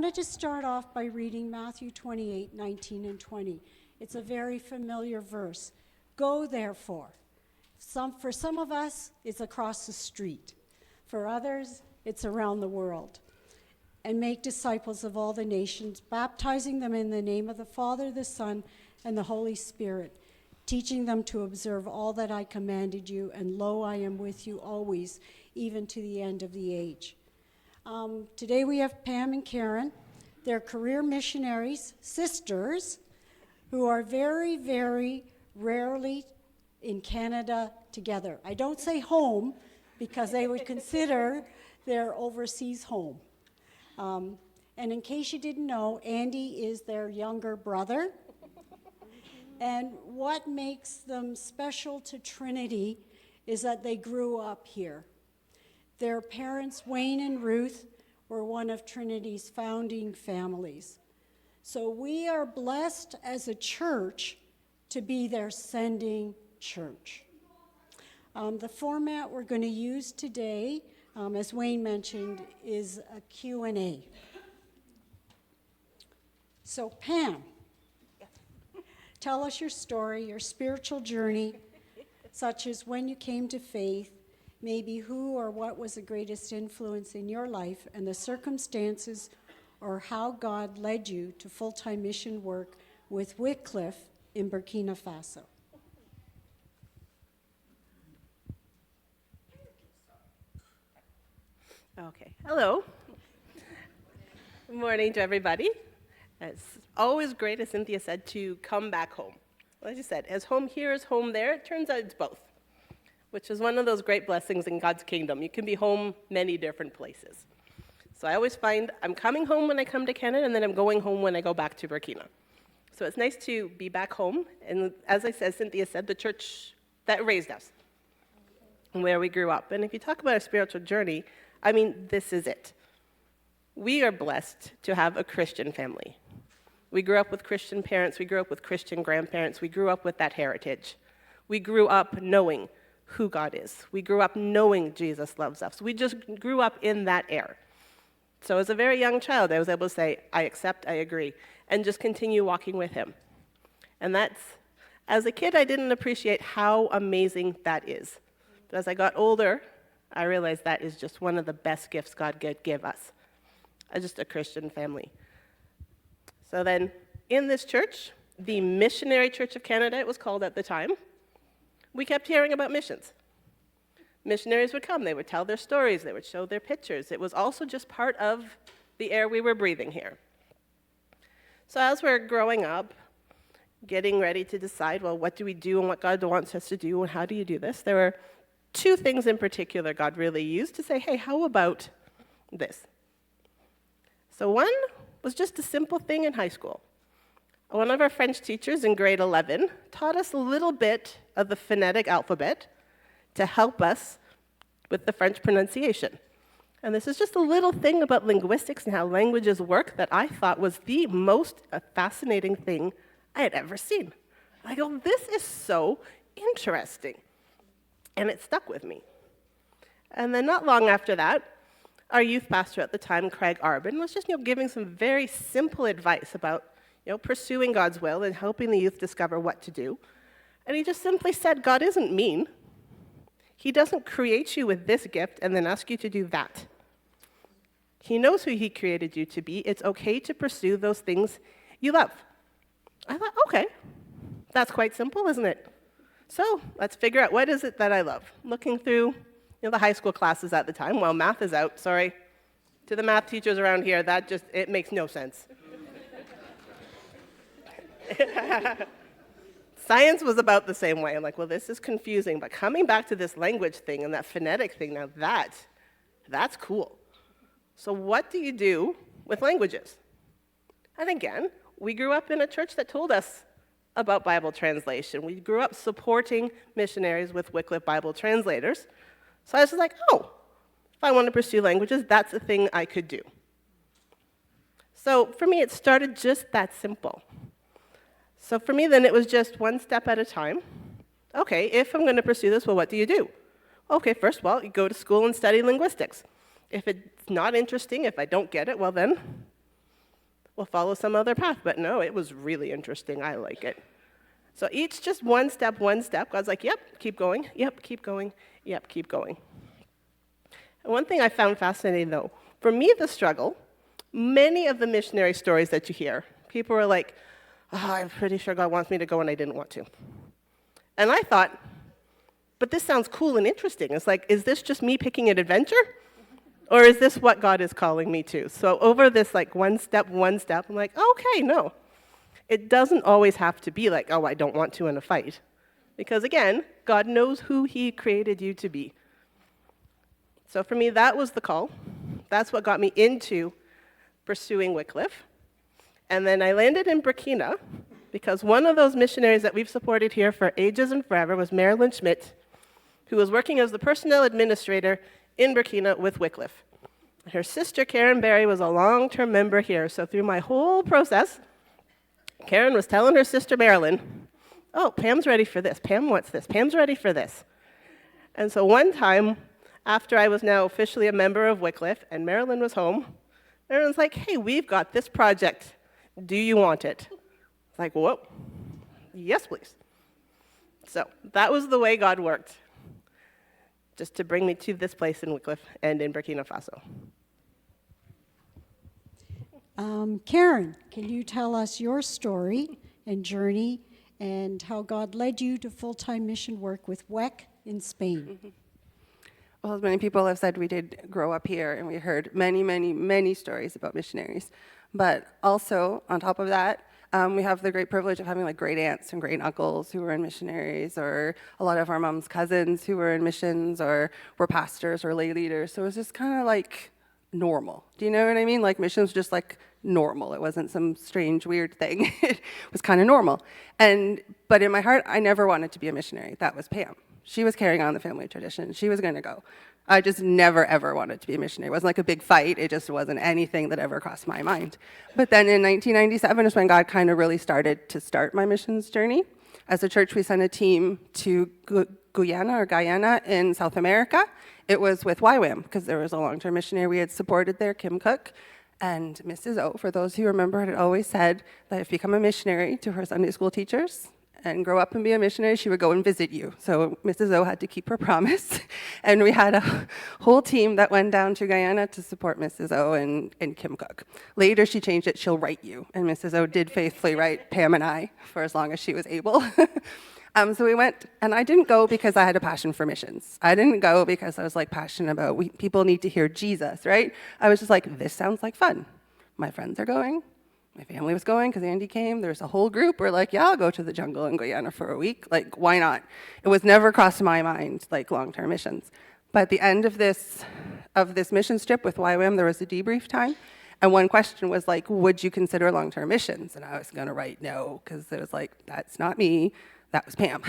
wanted to start off by reading Matthew 28:19 and 20. It's a very familiar verse. Go, therefore. For some of us, it's across the street. For others, it's around the world. And make disciples of all the nations, baptizing them in the name of the Father, the Son, and the Holy Spirit, teaching them to observe all that I commanded you, and lo, I am with you always, even to the end of the age. Today we have Pam and Karen. They're career missionaries, sisters, who are very, very rarely in Canada together. I don't say home, because they would consider their overseas home. And in case you didn't know, Andy is their younger brother. And what makes them special to Trinity is that they grew up here. Their parents, Wayne and Ruth, were one of Trinity's founding families. So we are blessed as a church to be their sending church. The format we're going to use today, as Wayne mentioned, is a Q&A. So Pam, tell us your story, your spiritual journey, such as when you came to faith, maybe who or what was the greatest influence in your life, and the circumstances or how God led you to full-time mission work with Wycliffe in Burkina Faso. Okay, hello. Good morning to everybody. It's always great, as Cynthia said, to come back home. Like you said, as home here is home there, it turns out it's both, which is one of those great blessings in God's kingdom. You can be home many different places. So I always find I'm coming home when I come to Canada, and then I'm going home when I go back to Burkina. So it's nice to be back home, and as I said, Cynthia said, the church that raised us, where we grew up. And if you talk about our spiritual journey, I mean, this is it. We are blessed to have a Christian family. We grew up with Christian parents. We grew up with Christian grandparents. We grew up with that heritage. We grew up knowing who God is. We grew up knowing Jesus loves us. We just grew up in that air. So as a very young child, I was able to say, I accept, I agree, and just continue walking with him. And that's, as a kid, I didn't appreciate how amazing that is. But as I got older, I realized that is just one of the best gifts God could give us, just a Christian family. So then, in this church, the Missionary Church of Canada, it was called at the time, we kept hearing about missions. Missionaries would come, they would tell their stories, they would show their pictures. It was also just part of the air we were breathing here. So as we're growing up, getting ready to decide, well, what do we do and what God wants us to do and how do you do this, there were two things in particular God really used to say, hey, how about this? So one was just a simple thing in high school. One of our French teachers in grade 11 taught us a little bit of the phonetic alphabet to help us with the French pronunciation. And this is just a little thing about linguistics and how languages work that I thought was the most fascinating thing I had ever seen. I go, this is so interesting. And it stuck with me. And then not long after that, our youth pastor at the time, Craig Arbin, was just giving some very simple advice about pursuing God's will and helping the youth discover what to do. And he just simply said, God isn't mean. He doesn't create you with this gift and then ask you to do that. He knows who he created you to be. It's okay to pursue those things you love. I thought, okay, that's quite simple, isn't it? So let's figure out what is it that I love. Looking through the high school classes at the time, well, math is out, sorry. To the math teachers around here, it makes no sense. Science was about the same way. I'm like, well, this is confusing, but coming back to this language thing and that phonetic thing, now that's cool. So what do you do with languages? And again, we grew up in a church that told us about Bible translation. We grew up supporting missionaries with Wycliffe Bible translators. So I was like, oh, if I want to pursue languages, that's a thing I could do. So for me, it started just that simple. So for me, then, it was just one step at a time. Okay, if I'm going to pursue this, well, what do you do? Okay, first of all, you go to school and study linguistics. If it's not interesting, if I don't get it, well then, we'll follow some other path. But no, it was really interesting. I like it. So each just one step, one step. God's like, yep, keep going. Yep, keep going. Yep, keep going. And one thing I found fascinating, though, for me, the struggle, many of the missionary stories that you hear, people were like, I'm pretty sure God wants me to go and I didn't want to. And I thought, but this sounds cool and interesting. It's like, is this just me picking an adventure? Or is this what God is calling me to? So over this like one step, I'm like, okay, no. It doesn't always have to be like, oh, I don't want to in a fight. Because again, God knows who he created you to be. So for me, that was the call. That's what got me into pursuing Wycliffe. And then I landed in Burkina because one of those missionaries that we've supported here for ages and forever was Marilyn Schmidt, who was working as the personnel administrator in Burkina with Wycliffe. Her sister, Karen Barry, was a long-term member here. So through my whole process, Karen was telling her sister, Marilyn, oh, Pam's ready for this. Pam wants this. Pam's ready for this. And so one time, after I was now officially a member of Wycliffe and Marilyn was home, Marilyn's like, hey, we've got this project. Do you want it? It's like, whoa, yes, please. So that was the way God worked, just to bring me to this place in Wycliffe and in Burkina Faso. Karen, can you tell us your story and journey and how God led you to full-time mission work with WEC in Spain? Mm-hmm. Well, as many people have said, we did grow up here, and we heard many, many, many stories about missionaries. But also, on top of that, we have the great privilege of having like great aunts and great uncles who were in missionaries, or a lot of our mom's cousins who were in missions, or were pastors or lay leaders. So it was just kind of like normal. Do you know what I mean? Like missions was just like normal. It wasn't some strange, weird thing. It was kind of normal. But in my heart, I never wanted to be a missionary. That was Pam. She was carrying on the family tradition. She was going to go. I just never, ever wanted to be a missionary. It wasn't like a big fight. It just wasn't anything that ever crossed my mind. But then in 1997 is when God kind of really started to start my missions journey. As a church, we sent a team to Guyana in South America. It was with YWAM, because there was a long-term missionary we had supported there, Kim Cook. And Mrs. O, for those who remember, had always said that if you become a missionary to her Sunday school teachers, and grow up and be a missionary, she would go and visit you. So Mrs. O had to keep her promise. And we had a whole team that went down to Guyana to support Mrs. O and Kim Cook. Later, she changed it, she'll write you. And Mrs. O did faithfully write Pam and I for as long as she was able. So we went, and I didn't go because I had a passion for missions. I didn't go because I was like passionate about people need to hear Jesus, right? I was just like, this sounds like fun. My friends are going. My family was going because Andy came. There's a whole group. We're like, yeah, I'll go to the jungle in Guyana for a week. Like, why not? It was never crossed my mind, like long-term missions. But at the end of this mission trip with YWAM, there was a debrief time. And one question was like, would you consider long-term missions? And I was going to write no, because it was like, that's not me. That was Pam.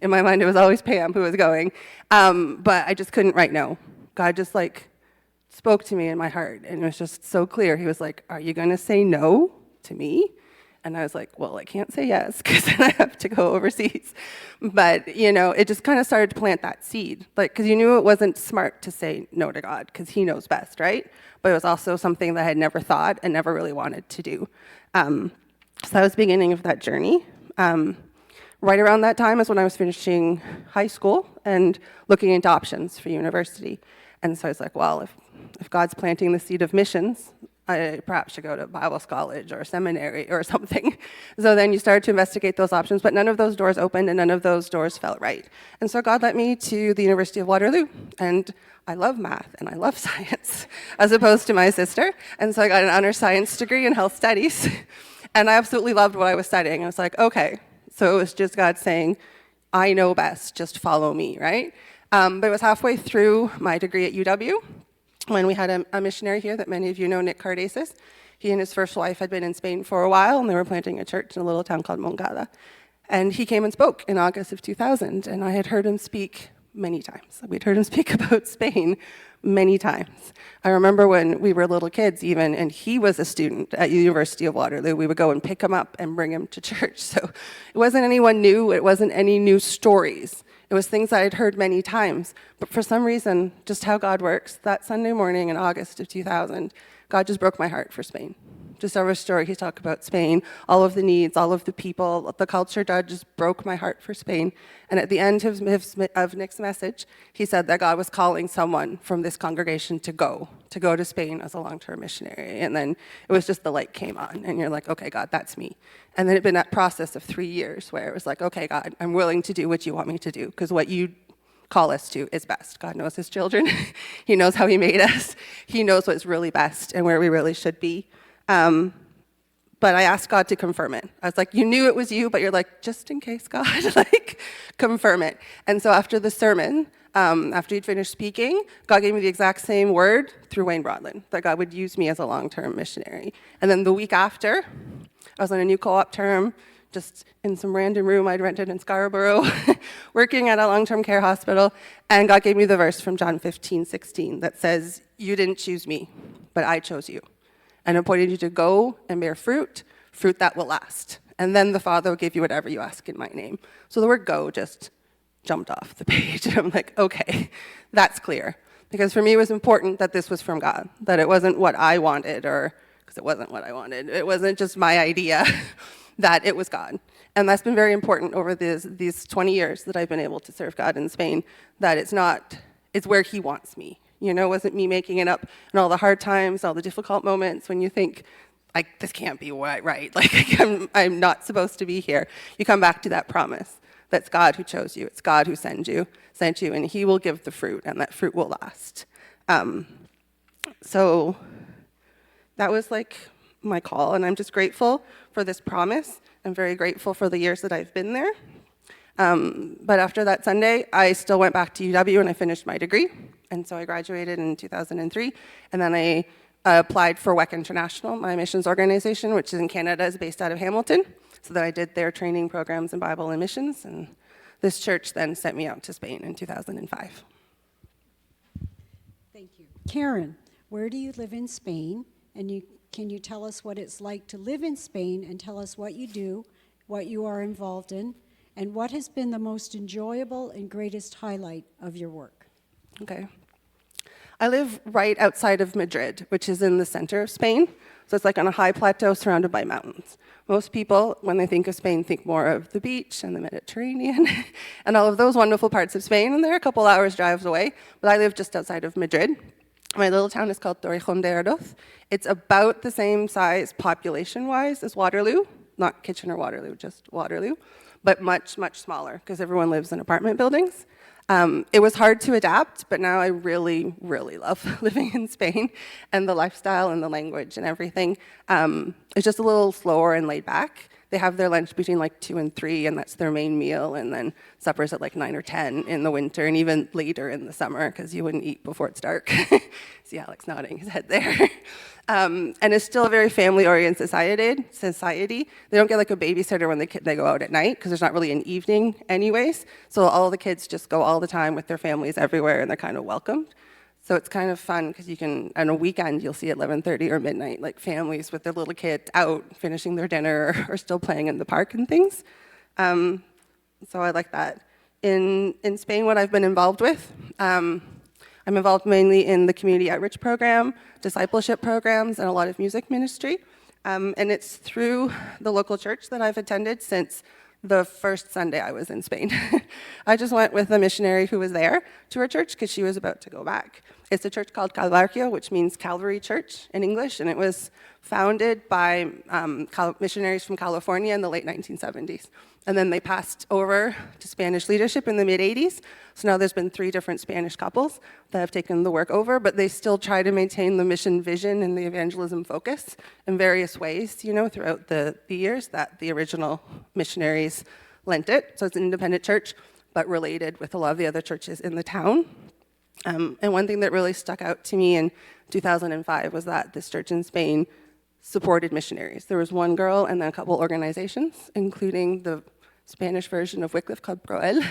In my mind, it was always Pam who was going. But I just couldn't write no. God just like spoke to me in my heart, and it was just so clear. He was like, are you going to say no to me? And I was like, well, I can't say yes, because then I have to go overseas. But, it just kind of started to plant that seed, because you knew it wasn't smart to say no to God, because he knows best, right? But it was also something that I had never thought and never really wanted to do. So that was the beginning of that journey. Right around that time is when I was finishing high school and looking into options for university. And so I was like, well, if God's planting the seed of missions, I perhaps should go to Bible college or seminary or something. So then you started to investigate those options, but none of those doors opened and none of those doors felt right. And so God led me to the University of Waterloo. And I love math and I love science, as opposed to my sister. And so I got an honors science degree in health studies. And I absolutely loved what I was studying. I was like, okay. So it was just God saying, I know best, just follow me, right? But it was halfway through my degree at UW when we had a missionary here that many of you know, Nick Cardesis. He and his first wife had been in Spain for a while, and they were planting a church in a little town called Moncada. And he came and spoke in August of 2000, and I had heard him speak many times. We'd heard him speak about Spain many times. I remember when we were little kids even, and he was a student at the University of Waterloo, we would go and pick him up and bring him to church. So it wasn't anyone new, it wasn't any new stories. It was things I had heard many times. But for some reason, just how God works, that Sunday morning in August of 2000, God just broke my heart for Spain. just every story he talked about Spain, all of the needs, all of the people, the culture just broke my heart for Spain. And at the end of Nick's message, he said that God was calling someone from this congregation to go to Spain as a long-term missionary. And then it was just the light came on, and you're like, okay, God, that's me. And then it'd been that process of 3 years where it was like, okay, God, I'm willing to do what you want me to do, because what you call us to is best. God knows his children. He knows how he made us. He knows what's really best and where we really should be. But I asked God to confirm it. I was like, you knew it was you, but you're like, just in case, God, like, confirm it. And so after the sermon, after he'd finished speaking, God gave me the exact same word through Wayne Broadland, that God would use me as a long-term missionary. And then the week after, I was on a new co-op term, just in some random room I'd rented in Scarborough, working at a long-term care hospital, and God gave me the verse from John 15:16 that says, you didn't choose me, but I chose you, and appointed you to go and bear fruit that will last. And then the Father will give you whatever you ask in my name. So the word go just jumped off the page, and I'm like, okay, that's clear. Because for me, it was important that this was from God, that it wasn't what I wanted, because it wasn't what I wanted. It wasn't just my idea. That it was God. And that's been very important over these 20 years that I've been able to serve God in Spain, that it's where he wants me. You know, it wasn't me making it up in all the hard times, all the difficult moments when you think, like, this can't be right. Like, I'm not supposed to be here. You come back to that promise. That's God who chose you. It's God who sent you, and he will give the fruit, and that fruit will last. So that was like my call, and I'm just grateful for this promise. I'm very grateful for the years that I've been there. But after that Sunday, I still went back to UW and I finished my degree. And so I graduated in 2003, and then I applied for WEC International, my missions organization, which is in Canada, is based out of Hamilton. So that I did their training programs in Bible and missions, and this church then sent me out to Spain in 2005. Thank you. Karen, where do you live in Spain? And can you tell us what it's like to live in Spain, and tell us what you do, what you are involved in, and what has been the most enjoyable and greatest highlight of your work? Okay. I live right outside of Madrid, which is in the center of Spain. So it's like on a high plateau surrounded by mountains. Most people, when they think of Spain, think more of the beach and the Mediterranean and all of those wonderful parts of Spain, and they're a couple hours drives away, but I live just outside of Madrid. My little town is called Torrejón de Ardoz. It's about the same size population-wise as Waterloo, not Kitchener-Waterloo, just Waterloo, but much, much smaller because everyone lives in apartment buildings. It was hard to adapt, but now I really, really love living in Spain, and the lifestyle and the language and everything. It's just a little slower and laid back. They have their lunch between like 2 and 3, and that's their main meal, and then supper's at like 9 or 10 in the winter, and even later in the summer, because you wouldn't eat before it's dark. See Alex nodding his head there. And it's still a very family-oriented society. They don't get like a babysitter when they go out at night, because there's not really an evening anyways. So all the kids just go all the time with their families everywhere, and they're kind of welcomed. So it's kind of fun because you can, on a weekend, you'll see at 11:30 or midnight, like families with their little kids out finishing their dinner or still playing in the park and things. So I like that. In Spain, what I've been involved with, I'm involved mainly in the community outreach program, discipleship programs, and a lot of music ministry. And it's through the local church that I've attended since the first Sunday I was in Spain. I just went with a missionary who was there to her church because she was about to go back. It's a church called Calvario, which means Calvary Church in English, and it was founded by missionaries from California in the late 1970s. And then they passed over to Spanish leadership in the mid-'80s. So now there's been 3 different Spanish couples that have taken the work over, but they still try to maintain the mission vision and the evangelism focus in various ways, you know, throughout the years that the original missionaries lent it. So it's an independent church, but related with a lot of the other churches in the town. And one thing that really stuck out to me in 2005 was that this church in Spain supported missionaries. There was one girl and then a couple organizations, including the Spanish version of Wycliffe Club Proel,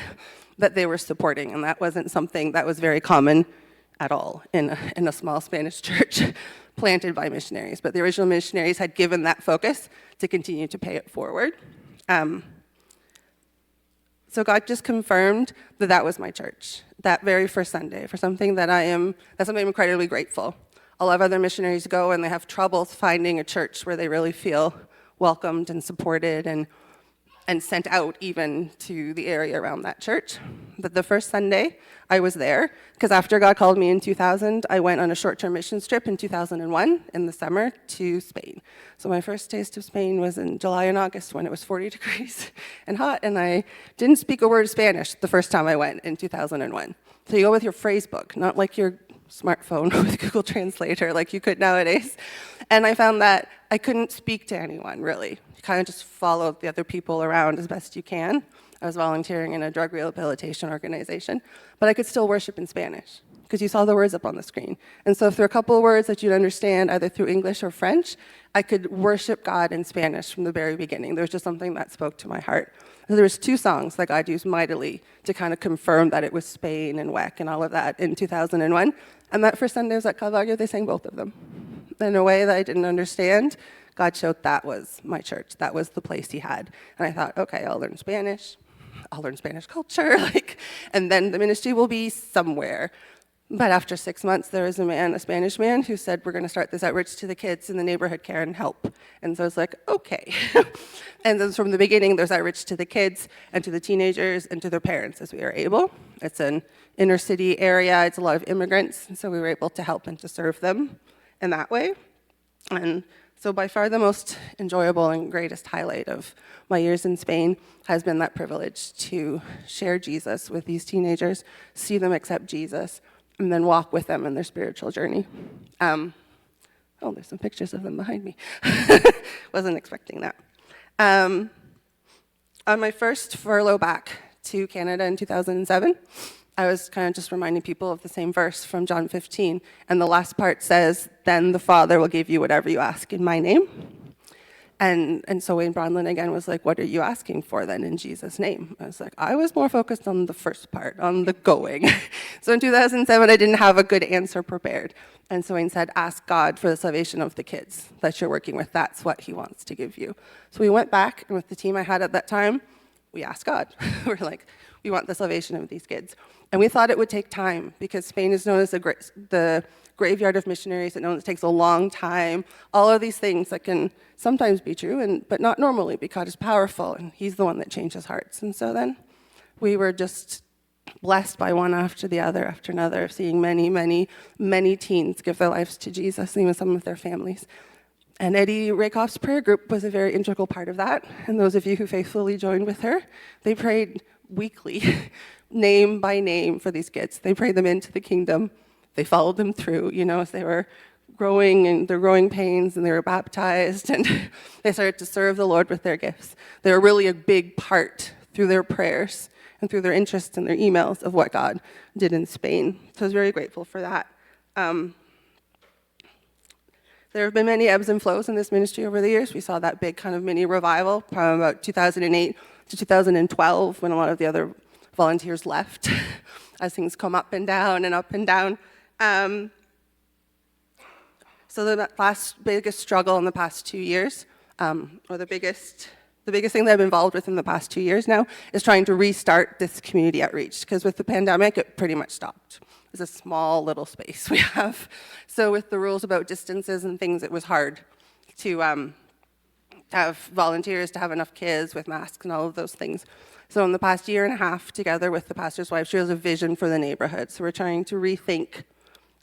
that they were supporting, and that wasn't something that was very common at all in a small Spanish church planted by missionaries. But the original missionaries had given that focus to continue to pay it forward. So God just confirmed that was my church, that very first Sunday, for something that's something I'm incredibly grateful. a lot of other missionaries go and they have trouble finding a church where they really feel welcomed and supported and sent out even to the area around that church. But the first Sunday I was there, because after God called me in 2000, I went on a short-term missions trip in 2001 in the summer to Spain. So my first taste of Spain was in July and August when it was 40 degrees and hot, and I didn't speak a word of Spanish the first time I went in 2001. So you go with your phrase book, not like your smartphone with Google Translator like you could nowadays. And I found that I couldn't speak to anyone, really. You kind of just follow the other people around as best you can. I was volunteering in a drug rehabilitation organization, but I could still worship in Spanish because you saw the words up on the screen. And so if there were a couple of words that you'd understand either through English or French, I could worship God in Spanish from the very beginning. There was just something that spoke to my heart. So there was 2 songs that God used mightily to kind of confirm that it was Spain and WEC and all of that in 2001. And that first Sunday I was at Calvario, they sang both of them. In a way that I didn't understand, God showed that was my church. That was the place he had. And I thought, okay, I'll learn Spanish. I'll learn Spanish culture, and then the ministry will be somewhere. But after 6 months, there was a Spanish man, who said, we're going to start this outreach to the kids in the neighborhood, Karen, help. And so I was like, okay. And then from the beginning, there's outreach to the kids and to the teenagers and to their parents as we are able. It's an inner city area. It's a lot of immigrants, and so we were able to help and to serve them in that way. And so by far the most enjoyable and greatest highlight of my years in Spain has been that privilege to share Jesus with these teenagers, see them accept Jesus, and then walk with them in their spiritual journey. Oh, there's some pictures of them behind me. Wasn't expecting that. On my first furlough back to Canada in 2007, I was kind of just reminding people of the same verse from John 15, and the last part says, then the Father will give you whatever you ask in my name. And so Wayne Bronlin again was like, what are you asking for then in Jesus' name? I was like, I was more focused on the first part, on the going. So in 2007, I didn't have a good answer prepared. And so Wayne said, ask God for the salvation of the kids that you're working with. That's what he wants to give you. So we went back, and with the team I had at that time, we asked God. We're like, we want the salvation of these kids. And we thought it would take time, because Spain is known as the graveyard of missionaries. It knows it takes a long time. All of these things that can sometimes be true, but not normally, because God is powerful, and he's the one that changes hearts. And so then we were just blessed by one after the other after another, seeing many, many, many teens give their lives to Jesus, and even some of their families. And Eddie Rakoff's prayer group was a very integral part of that. And those of you who faithfully joined with her, they prayed weekly, name by name, for these kids. They prayed them into the kingdom. They followed them through, as they were growing in their growing pains, and they were baptized, and they started to serve the Lord with their gifts. They were really a big part through their prayers and through their interests and their emails of what God did in Spain. So I was very grateful for that. There have been many ebbs and flows in this ministry over the years. We saw that big kind of mini revival from about 2008 to 2012, when a lot of the other volunteers left, as things come up and down and up and down. So the biggest struggle in the past 2 years, or the biggest thing that I've been involved with in the past 2 years now, is trying to restart this community outreach, because with the pandemic, it pretty much stopped. It's a small little space we have. So with the rules about distances and things, it was hard to have volunteers, to have enough kids with masks and all of those things. So in the past year and a half, together with the pastor's wife, she has a vision for the neighborhood. So we're trying to rethink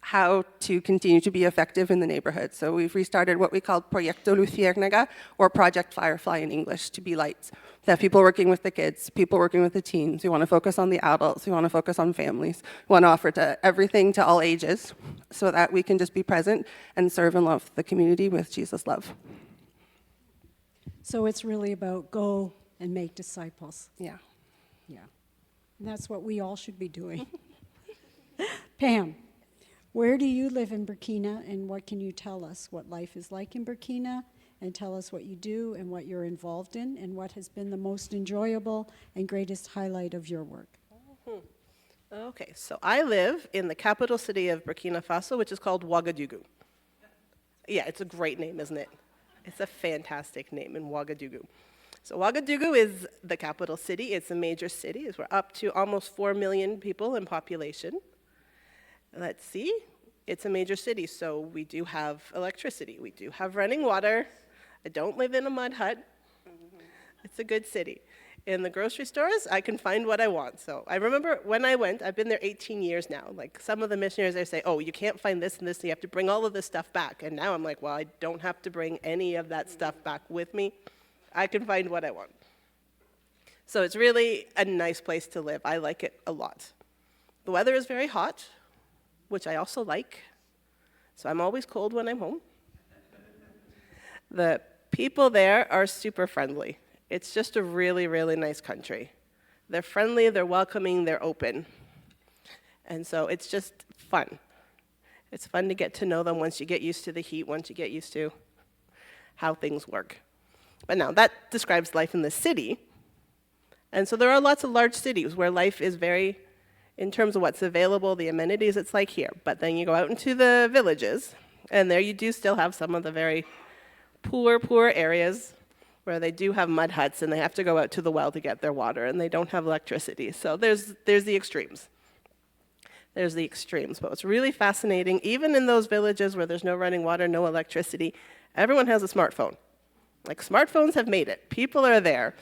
how to continue to be effective in the neighborhood. So we've restarted what we call Proyecto Luciérnaga, or Project Firefly in English, to be lights. To have people working with the kids, people working with the teens. We want to focus on the adults. We want to focus on families. We want to offer to everything to all ages, so that we can just be present and serve and love the community with Jesus' love. So it's really about go and make disciples. Yeah. Yeah. And that's what we all should be doing. Pam, where do you live in Burkina, and what can you tell us what life is like in Burkina, and tell us what you do and what you're involved in, and what has been the most enjoyable and greatest highlight of your work? Okay, so I live in the capital city of Burkina Faso, which is called Ouagadougou. Yeah, it's a great name, isn't it? It's a fantastic name in Ouagadougou. So Ouagadougou is the capital city. It's a major city. We're up to almost 4 million people in population. Let's see. It's a major city, so we do have electricity. We do have running water. I don't live in a mud hut. It's a good city. In the grocery stores, I can find what I want. So I remember when I went, I've been there 18 years now. Like some of the missionaries, they say, oh, you can't find this and this, you have to bring all of this stuff back. And now I'm like, well, I don't have to bring any of that stuff back with me. I can find what I want. So it's really a nice place to live. I like it a lot. The weather is very hot, which I also like. So I'm always cold when I'm home. The people there are super friendly. It's just a really, really nice country. They're friendly, they're welcoming, they're open. And so it's just fun. It's fun to get to know them once you get used to the heat, once you get used to how things work. But now, that describes life in the city. And so there are lots of large cities where life is very, in terms of what's available, the amenities, it's like here. But then you go out into the villages, and there you do still have some of the very poor areas where they do have mud huts, and they have to go out to the well to get their water, and they don't have electricity. So there's the extremes. There's the extremes. But what's really fascinating, even in those villages where there's no running water, no electricity, everyone has a smartphone. Like, smartphones have made it. People are there.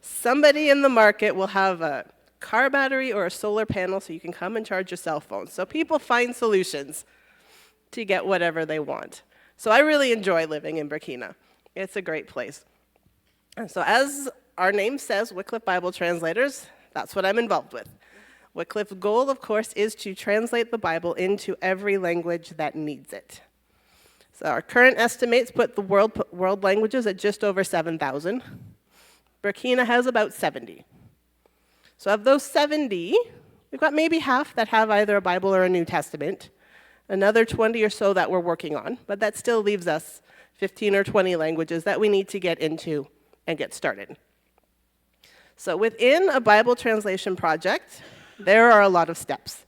Somebody in the market will have a car battery or a solar panel so you can come and charge your cell phone. So people find solutions to get whatever they want. So I really enjoy living in Burkina. It's a great place. And so as our name says, Wycliffe Bible Translators, that's what I'm involved with. Wycliffe's goal, of course, is to translate the Bible into every language that needs it. So our current estimates put the world languages at just over 7,000. Burkina has about 70. So of those 70, we've got maybe half that have either a Bible or a New Testament, another 20 or so that we're working on, but that still leaves us 15 or 20 languages that we need to get into and get started. So within a Bible translation project, there are a lot of steps.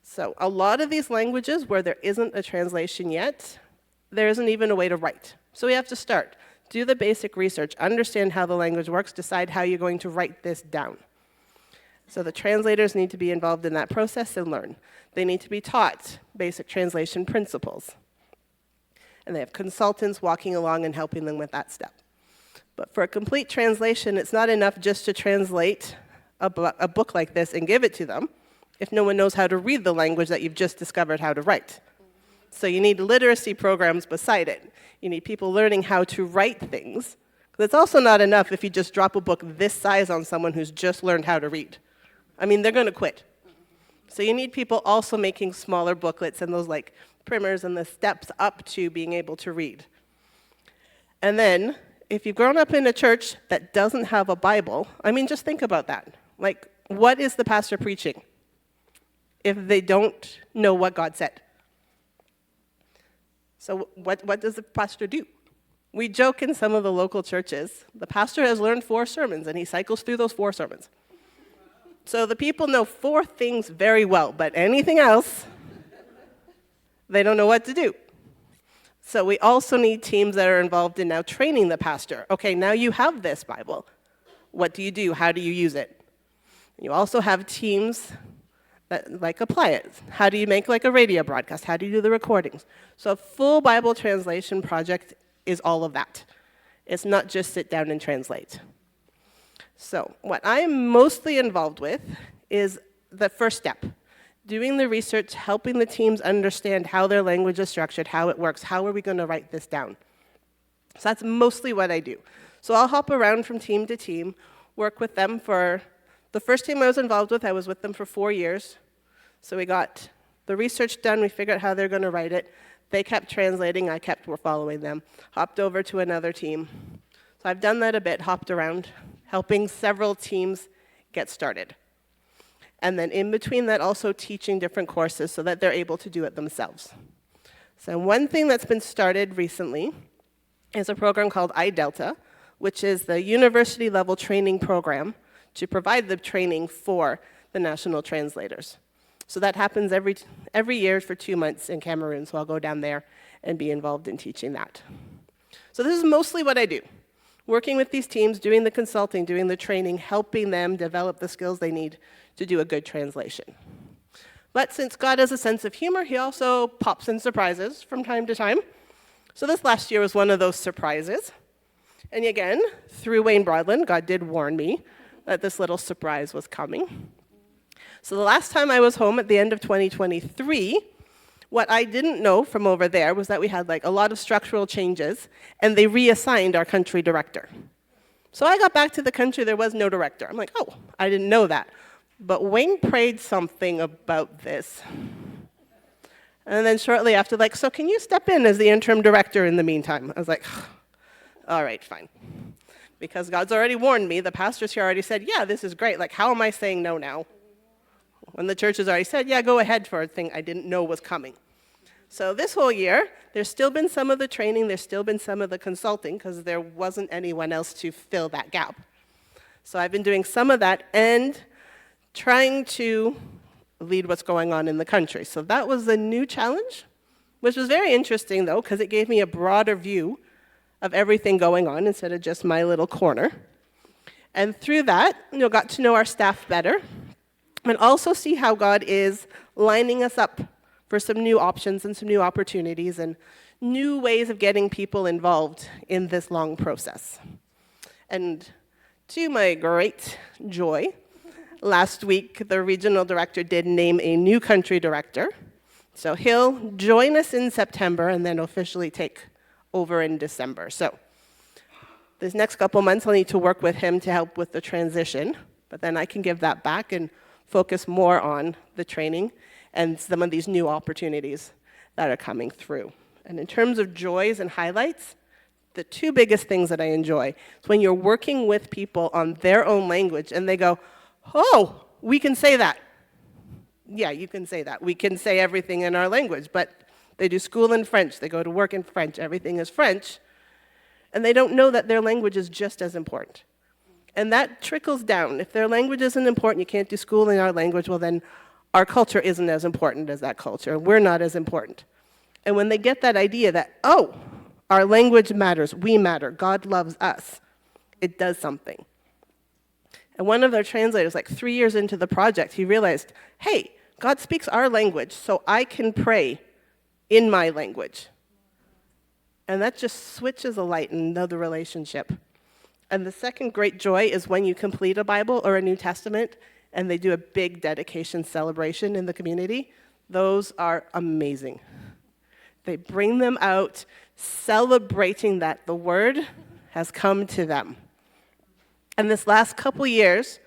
So a lot of these languages where there isn't a translation yet, there isn't even a way to write. So we have to start. Do the basic research, understand how the language works, decide how you're going to write this down. So the translators need to be involved in that process and learn. They need to be taught basic translation principles. And they have consultants walking along and helping them with that step. But for a complete translation, it's not enough just to translate a book like this and give it to them if no one knows how to read the language that you've just discovered how to write. So you need literacy programs beside it. You need people learning how to write things. Because it's also not enough if you just drop a book this size on someone who's just learned how to read. I mean, they're going to quit. So you need people also making smaller booklets and those like primers and the steps up to being able to read. And then, if you've grown up in a church that doesn't have a Bible, I mean, just think about that. Like, what is the pastor preaching if they don't know what God said? So what does the pastor do? We joke in some of the local churches, the pastor has learned 4 sermons, and he cycles through those 4 sermons. So the people know 4 things very well, but anything else, they don't know what to do. So we also need teams that are involved in now training the pastor. Okay, now you have this Bible. What do you do? How do you use it? You also have teams that like apply it. How do you make like a radio broadcast? How do you do the recordings? So a full Bible translation project is all of that. It's not just sit down and translate. So what I'm mostly involved with is the first step, doing the research, helping the teams understand how their language is structured, how it works, how are we going to write this down. So that's mostly what I do. So I'll hop around from team to team, work with them for, the first team I was involved with, I was with them for 4 years. So we got the research done, we figured out how they're going to write it. They kept translating, I kept following them. Hopped over to another team. So I've done that a bit, hopped around, helping several teams get started. And then in between that, also teaching different courses so that they're able to do it themselves. So one thing that's been started recently is a program called iDelta, which is the university-level training program to provide the training for the national translators. So that happens every year for 2 months in Cameroon, so I'll go down there and be involved in teaching that. So this is mostly what I do. Working with these teams, doing the consulting, doing the training, helping them develop the skills they need to do a good translation. But since God has a sense of humor, he also pops in surprises from time to time. So this last year was one of those surprises. And again, through Wayne Broadland, God did warn me that this little surprise was coming. So the last time I was home at the end of 2023, what I didn't know from over there was that we had like a lot of structural changes, and they reassigned our country director. So I got back to the country, there was no director. I'm like, oh, I didn't know that. But Wayne prayed something about this. And then shortly after, like, so can you step in as the interim director in the meantime? I was like, all right, fine. Because God's already warned me, the pastors here already said, yeah, this is great. Like, how am I saying no now? When the church has already said, yeah, go ahead for a thing I didn't know was coming. So this whole year, there's still been some of the training, there's still been some of the consulting, because there wasn't anyone else to fill that gap. So I've been doing some of that and trying to lead what's going on in the country. So that was a new challenge, which was very interesting, though, because it gave me a broader view of everything going on instead of just my little corner. And through that, got to know our staff better, and also see how God is lining us up for some new options and some new opportunities and new ways of getting people involved in this long process. And to my great joy, last week the regional director did name a new country director. So he'll join us in September and then officially take over in December. So this next couple months I'll need to work with him to help with the transition, but then I can give that back and focus more on the training and some of these new opportunities that are coming through. And in terms of joys and highlights, the two biggest things that I enjoy is when you're working with people on their own language and they go, oh, we can say that. Yeah, you can say that. We can say everything in our language, but they do school in French, they go to work in French, everything is French, and they don't know that their language is just as important. And that trickles down. If their language isn't important, you can't do school in our language, well then our culture isn't as important as that culture. We're not as important. And when they get that idea that, oh, our language matters, we matter, God loves us, it does something. And one of their translators, like 3 years into the project, he realized, hey, God speaks our language, so I can pray in my language. And that just switches a light in another relationship. And the second great joy is when you complete a Bible or a New Testament and they do a big dedication celebration in the community. Those are amazing. They bring them out celebrating that the word has come to them. And this last couple years,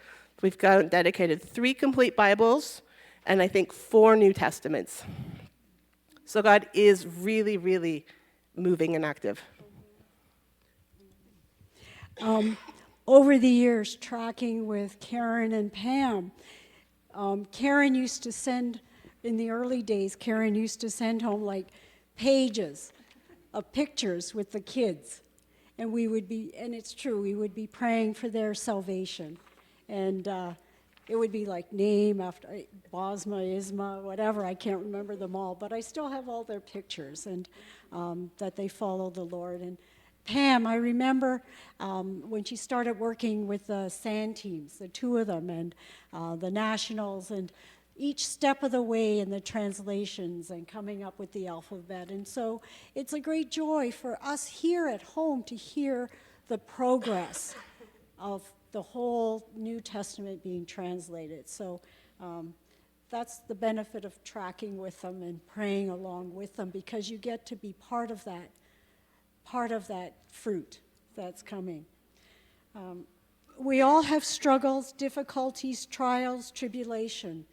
we've dedicated 3 complete Bibles and I think 4 New Testaments. So God is really, really moving and active. Over the years, tracking with Karen and Pam, Karen used to send, in the early days, Karen used to send home like pages of pictures with the kids. And we would be, and it's true, we would be praying for their salvation. And it would be like name after Bosma, Isma, whatever, I can't remember them all, but I still have all their pictures and that they follow the Lord. And Pam, I remember when she started working with the SAN teams, the 2 of them, and the nationals, and each step of the way in the translations and coming up with the alphabet. And so it's a great joy for us here at home to hear the progress of the whole New Testament being translated. So that's the benefit of tracking with them and praying along with them, because you get to be part of that fruit that's coming. We all have struggles, difficulties, trials, tribulation.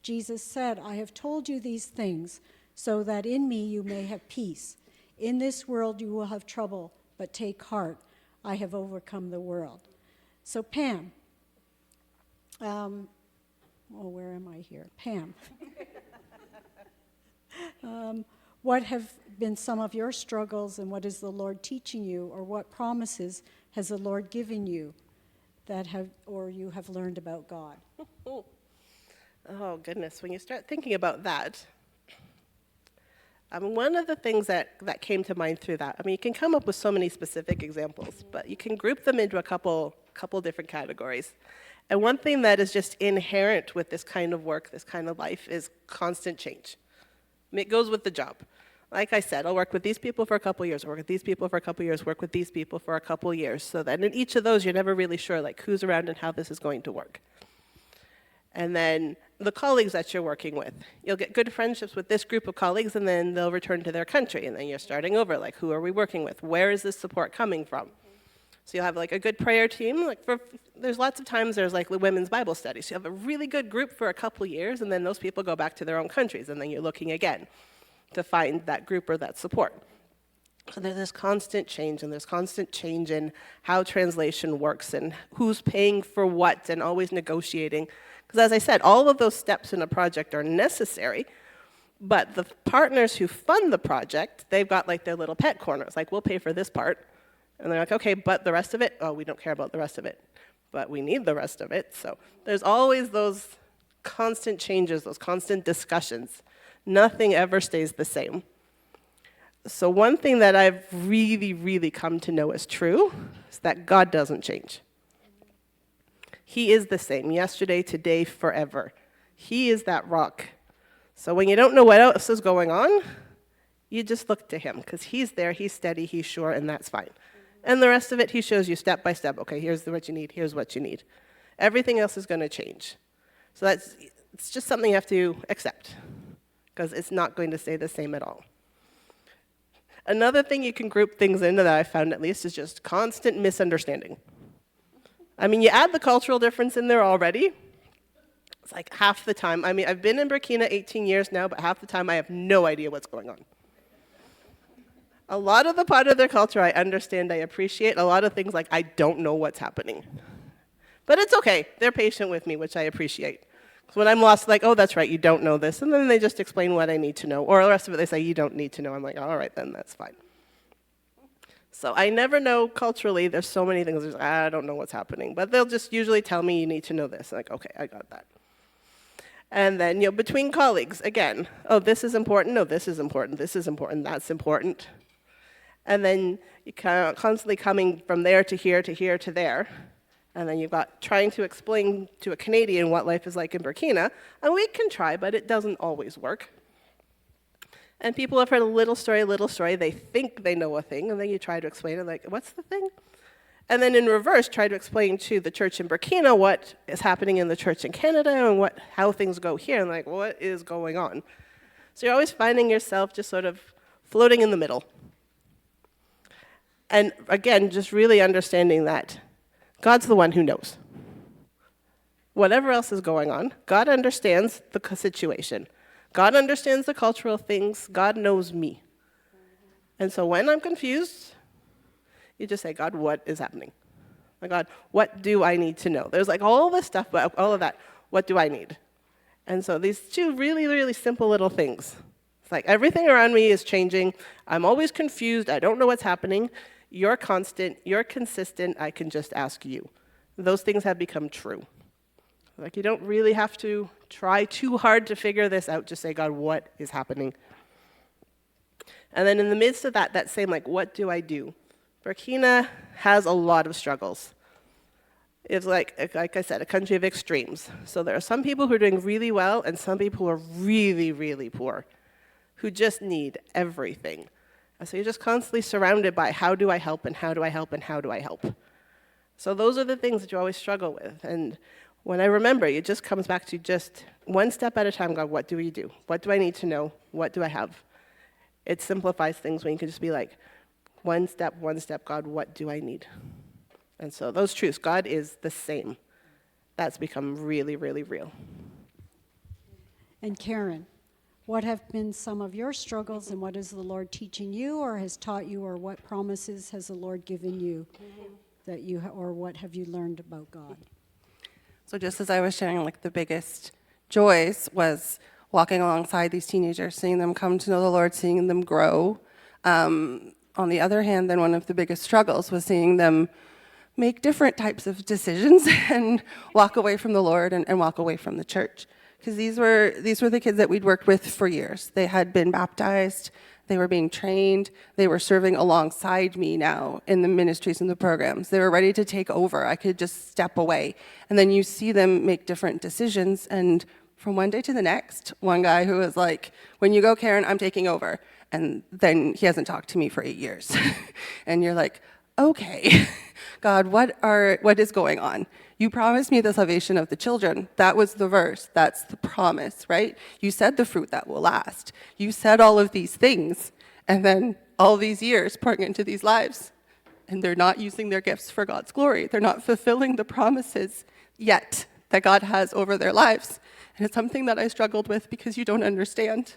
Jesus said, I have told you these things so that in me you may have peace. In this world you will have trouble, but take heart. I have overcome the world. So Pam, where am I here? Pam. What have been some of your struggles, and what is the Lord teaching you, or what promises has the Lord given you that you have learned about God? Oh, goodness, when you start thinking about that, one of the things that came to mind through that, you can come up with so many specific examples, but you can group them into a couple different categories. And one thing that is just inherent with this kind of work, this kind of life, is constant change. It goes with the job. Like I said, I'll work with these people for a couple years, work with these people for a couple years, work with these people for a couple years. So that in each of those, you're never really sure like who's around and how this is going to work. And then the colleagues that you're working with. You'll get good friendships with this group of colleagues, and then they'll return to their country, and then you're starting over. Like, who are we working with? Where is this support coming from? So you'll have like a good prayer team. There's lots of times there's like women's Bible studies. So you have a really good group for a couple years, and then those people go back to their own countries, and then you're looking again to find that group or that support. So there's this constant change, and there's constant change in how translation works and who's paying for what, and always negotiating. Because as I said, all of those steps in a project are necessary, but the partners who fund the project, they've got like their little pet corners. Like, we'll pay for this part. And they're like, okay, but the rest of it? Oh, we don't care about the rest of it. But we need the rest of it. So there's always those constant changes, those constant discussions. Nothing ever stays the same. So one thing that I've really, really come to know is true is that God doesn't change. He is the same, yesterday, today, forever. He is that rock. So when you don't know what else is going on, you just look to him, because he's there, he's steady, he's sure, and that's fine. And the rest of it, he shows you step by step. Okay, here's what you need, here's what you need. Everything else is going to change. So it's just something you have to accept, because it's not going to stay the same at all. Another thing you can group things into that I found at least is just constant misunderstanding. I mean, you add the cultural difference in there already. It's like half the time. I mean, I've been in Burkina 18 years now, but half the time I have no idea what's going on. A lot of the part of their culture I understand, I appreciate. A lot of things like I don't know what's happening. But it's okay. They're patient with me, which I appreciate. So when I'm lost, like, oh, that's right, you don't know this. And then they just explain what I need to know. Or the rest of it, they say, you don't need to know. I'm like, all right, then, that's fine. So I never know culturally. There's so many things. I don't know what's happening. But they'll just usually tell me, you need to know this. I'm like, okay, I got that. And then, between colleagues, again, oh, this is important. No, this is important. This is important. That's important. And then you kind of constantly coming from there to here to here to there. And then you've got trying to explain to a Canadian what life is like in Burkina. And we can try, but it doesn't always work. And people have heard a little story, they think they know a thing, and then you try to explain it, like, what's the thing? And then in reverse, try to explain to the church in Burkina what is happening in the church in Canada and how things go here, and like, what is going on? So you're always finding yourself just sort of floating in the middle. And again, just really understanding that God's the one who knows. Whatever else is going on, God understands the situation. God understands the cultural things. God knows me. And so when I'm confused, you just say, God, what is happening? My God, what do I need to know? There's like all this stuff, but all of that, what do I need? And so these two really, really simple little things. It's like everything around me is changing. I'm always confused. I don't know what's happening. You're constant. You're consistent. I can just ask you. Those things have become true. Like, you don't really have to try too hard to figure this out. Just say, God, what is happening? And then in the midst of that same, like, what do I do? Burkina has a lot of struggles. It's like I said, a country of extremes. So there are some people who are doing really well and some people who are really, really poor, who just need everything. And so you're just constantly surrounded by how do I help and how do I help and how do I help? So those are the things that you always struggle with. And when I remember, it just comes back to just one step at a time, God, what do we do? What do I need to know? What do I have? It simplifies things when you can just be like, one step, God, what do I need? And so those truths, God is the same. That's become really, really real. And Karen, what have been some of your struggles, and what is the Lord teaching you or has taught you, or what promises has the Lord given you that you, or what have you learned about God? So just as I was sharing, like, the biggest joys was walking alongside these teenagers, seeing them come to know the Lord, seeing them grow. On the other hand, then one of the biggest struggles was seeing them make different types of decisions and walk away from the Lord and walk away from the church. Because these were the kids that we'd worked with for years. They had been baptized, They were being trained. They were serving alongside me now in the ministries and the programs. They were ready to take over. I could just step away. And then you see them make different decisions. And from one day to the next, one guy who was like, when you go, Karen, I'm taking over. And then he hasn't talked to me for 8 years. And you're like, okay, God, what is going on? You promised me the salvation of the children. That was the verse. That's the promise, right? You said the fruit that will last. You said all of these things. And then all these years pouring into these lives. And they're not using their gifts for God's glory. They're not fulfilling the promises yet that God has over their lives. And it's something that I struggled with because you don't understand.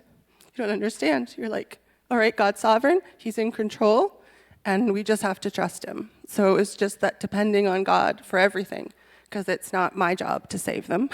You don't understand. You're like, all right, God's sovereign. He's in control. And we just have to trust him. So it's just that depending on God for everything, because it's not my job to save them.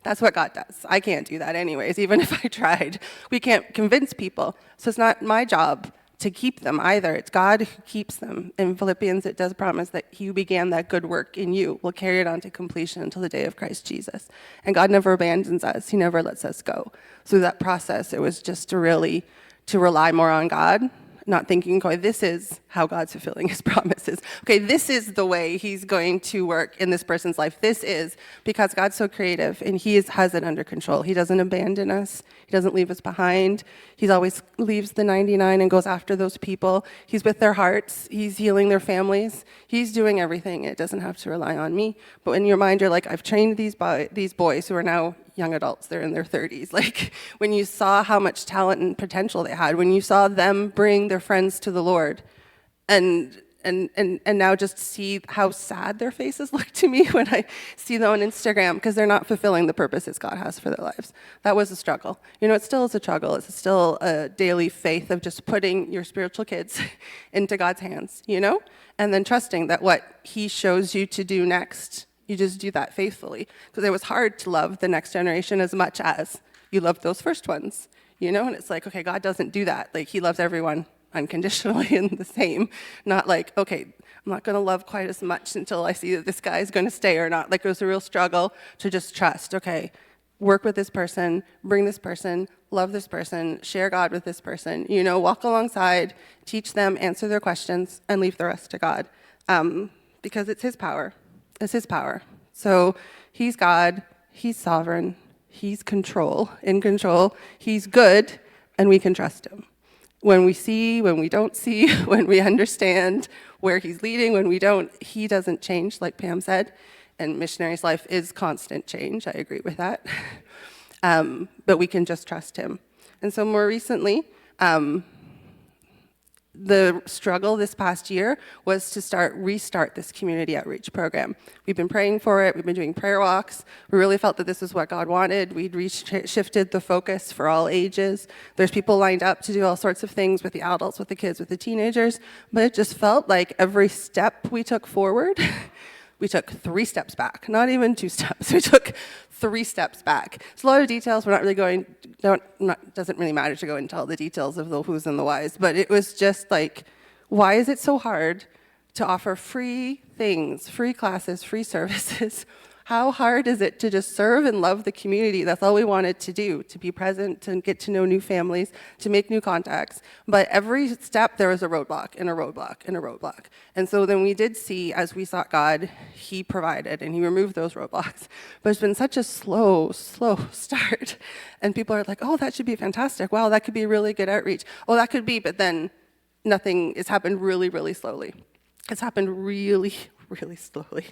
That's what God does. I can't do that anyways, even if I tried. We can't convince people. So it's not my job to keep them either. It's God who keeps them. In Philippians, it does promise that he who began that good work in you will carry it on to completion until the day of Christ Jesus. And God never abandons us. He never lets us go. So that process, it was just to rely more on God, not thinking, okay, this is how God's fulfilling his promises. Okay, this is the way he's going to work in this person's life. This is because God's so creative and he has it under control. He doesn't abandon us. He doesn't leave us behind. He always leaves the 99 and goes after those people. He's with their hearts. He's healing their families. He's doing everything. It doesn't have to rely on me. But in your mind, you're like, I've trained these boys who are now young adults, they're in their 30s. Like when you saw how much talent and potential they had, when you saw them bring their friends to the Lord, and now just see how sad their faces look to me when I see them on Instagram because they're not fulfilling the purposes God has for their lives. That was a struggle. You know, it still is a struggle. It's still a daily faith of just putting your spiritual kids into God's hands, you know, and then trusting that what he shows you to do next, you just do that faithfully. Because it was hard to love the next generation as much as you loved those first ones, you know? And it's like, okay, God doesn't do that. Like, he loves everyone unconditionally and the same. Not like, okay, I'm not going to love quite as much until I see that this guy is going to stay or not. Like, it was a real struggle to just trust, okay, work with this person, bring this person, love this person, share God with this person, you know, walk alongside, teach them, answer their questions, and leave the rest to God. Because it's his power. It's his power. So he's God, he's sovereign, he's in control, he's good, and we can trust him. When we see, when we don't see, when we understand where he's leading, when we don't, he doesn't change, like Pam said. And missionaries' life is constant change. I agree with that. But we can just trust him. And so more recently, the struggle this past year was to restart this community outreach program. We've been praying for it. We've been doing prayer walks. We really felt that this is what God wanted. We'd shifted the focus for all ages. There's people lined up to do all sorts of things with the adults, with the kids, with the teenagers. But it just felt like every step we took forward, we took 3 steps back, not even 2 steps. We took 3 steps back. It's a lot of details. We're not really doesn't really matter to go into all the details of the who's and the whys, but it was just like, why is it so hard to offer free things, free classes, free services? How hard is it to just serve and love the community? That's all we wanted to do, to be present, to get to know new families, to make new contacts. But every step, there was a roadblock and a roadblock and a roadblock. And so then we did see, as we sought God, he provided and he removed those roadblocks. But it's been such a slow start. And people are like, oh, that should be fantastic. Wow, that could be a really good outreach. Oh, that could be, but then nothing, it's happened really, really slowly. It's happened really slowly.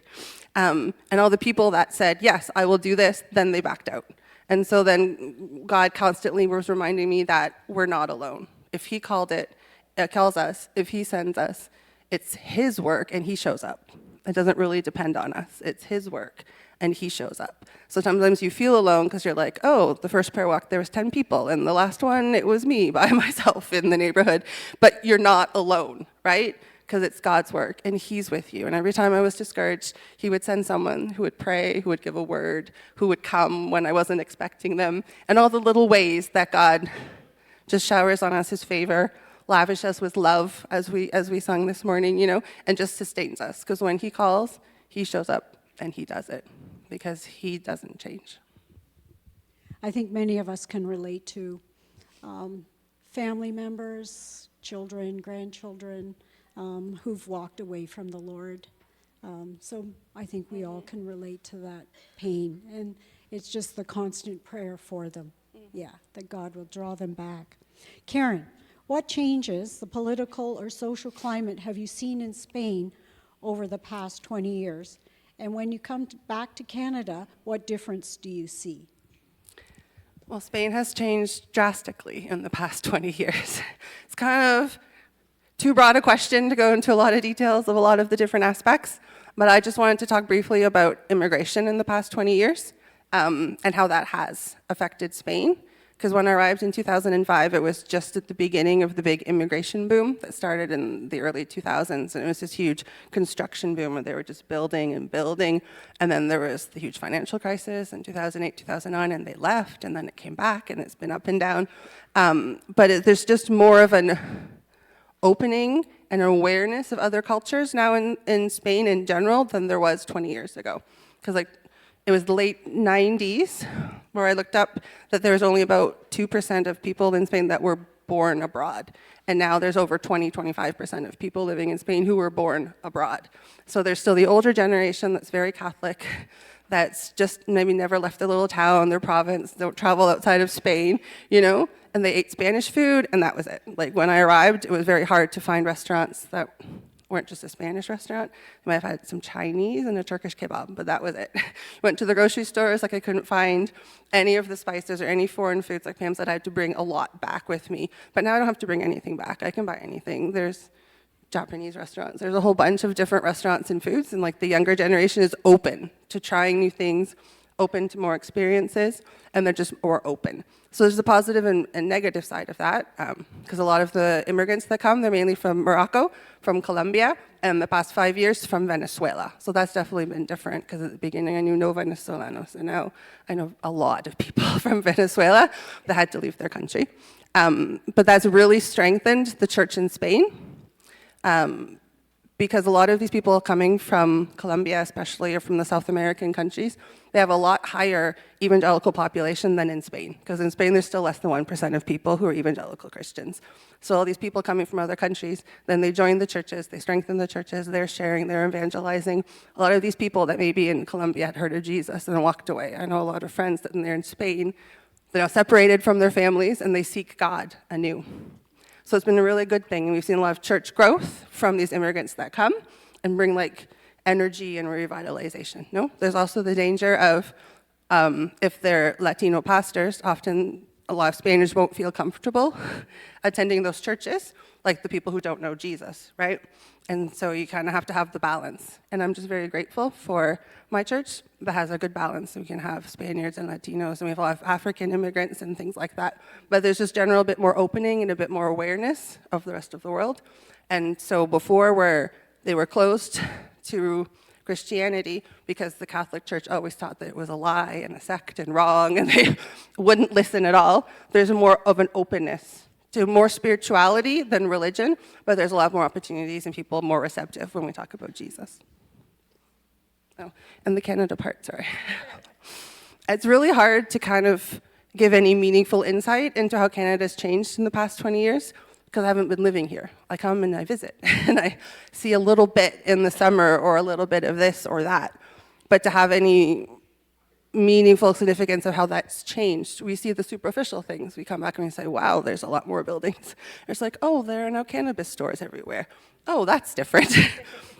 And all the people that said, yes, I will do this, then they backed out. And so then God constantly was reminding me that we're not alone. If he calls us, if he sends us, it's his work and he shows up. It doesn't really depend on us. It's his work and he shows up. So sometimes you feel alone because you're like, oh, the first prayer walk, there was 10 people. And the last one, it was me by myself in the neighborhood. But you're not alone, right? Because it's God's work, and he's with you. And every time I was discouraged, he would send someone who would pray, who would give a word, who would come when I wasn't expecting them, and all the little ways that God just showers on us his favor, lavish us with love, as we sung this morning, you know, and just sustains us. Because when he calls, he shows up, and he does it, because he doesn't change. I think many of us can relate to family members, children, grandchildren, who've walked away from the Lord. So I think we all can relate to that pain. And it's just the constant prayer for them. Yeah, that God will draw them back. Karen, what changes, the political or social climate, have you seen in Spain over the past 20 years? And when you come back to Canada, what difference do you see? Well, Spain has changed drastically in the past 20 years. It's kind of too broad a question to go into a lot of details of a lot of the different aspects, but I just wanted to talk briefly about immigration in the past 20 years and how that has affected Spain. Because when I arrived in 2005, it was just at the beginning of the big immigration boom that started in the early 2000s, and it was this huge construction boom where they were just building and building, and then there was the huge financial crisis in 2008, 2009, and they left, and then it came back, and it's been up and down. There's just more of an opening and awareness of other cultures now in Spain in general than there was 20 years ago. Because it was the late 90s where I looked up that there was only about 2% of people in Spain that were born abroad. And now there's over 25% of people living in Spain who were born abroad. So there's still the older generation that's very Catholic, that's just maybe never left their little town, their province, don't travel outside of Spain, and they ate Spanish food, and that was it. Like when I arrived, it was very hard to find restaurants that weren't just a Spanish restaurant. I might have had some Chinese and a Turkish kebab, but that was it. Went to the grocery stores, I couldn't find any of the spices or any foreign foods. Like Pam said, I had to bring a lot back with me. But now I don't have to bring anything back. I can buy anything. There's Japanese restaurants. There's a whole bunch of different restaurants and foods, and the younger generation is open to trying new things, open to more experiences, and they're just more open. So there's the positive and negative side of that, because a lot of the immigrants that come, they're mainly from Morocco, from Colombia, and the past 5 years from Venezuela. So that's definitely been different, because at the beginning I knew no Venezolanos, and now I know a lot of people from Venezuela that had to leave their country. But that's really strengthened the church in Spain, because a lot of these people coming from Colombia especially, or from the South American countries, they have a lot higher evangelical population than in Spain, because in Spain there's still less than 1% of people who are evangelical Christians. So all these people coming from other countries, then they join the churches, they strengthen the churches, they're sharing, they're evangelizing. A lot of these people that maybe in Colombia had heard of Jesus and walked away. I know a lot of friends that when they're in Spain, they're now separated from their families and they seek God anew. So it's been a really good thing, and we've seen a lot of church growth from these immigrants that come and bring energy and revitalization. No, there's also the danger of if they're Latino pastors, often a lot of Spaniards won't feel comfortable attending those churches, like the people who don't know Jesus, right? And so you kind of have to have the balance. And I'm just very grateful for my church that has a good balance. We can have Spaniards and Latinos, and we have a lot of African immigrants and things like that. But there's just general a bit more opening and a bit more awareness of the rest of the world. And so before, where they were closed to Christianity because the Catholic Church always taught that it was a lie and a sect and wrong, and they wouldn't listen at all, there's more of an openness to more spirituality than religion, but there's a lot more opportunities and people more receptive when we talk about Jesus. Oh, and the Canada part, sorry. It's really hard to kind of give any meaningful insight into how Canada's changed in the past 20 years, because I haven't been living here. I come and I visit, and I see a little bit in the summer or a little bit of this or that. But to have any meaningful significance of how that's changed, we see the superficial things. We come back and we say, wow, there's a lot more buildings. It's like, oh, there are now cannabis stores everywhere. Oh, that's different.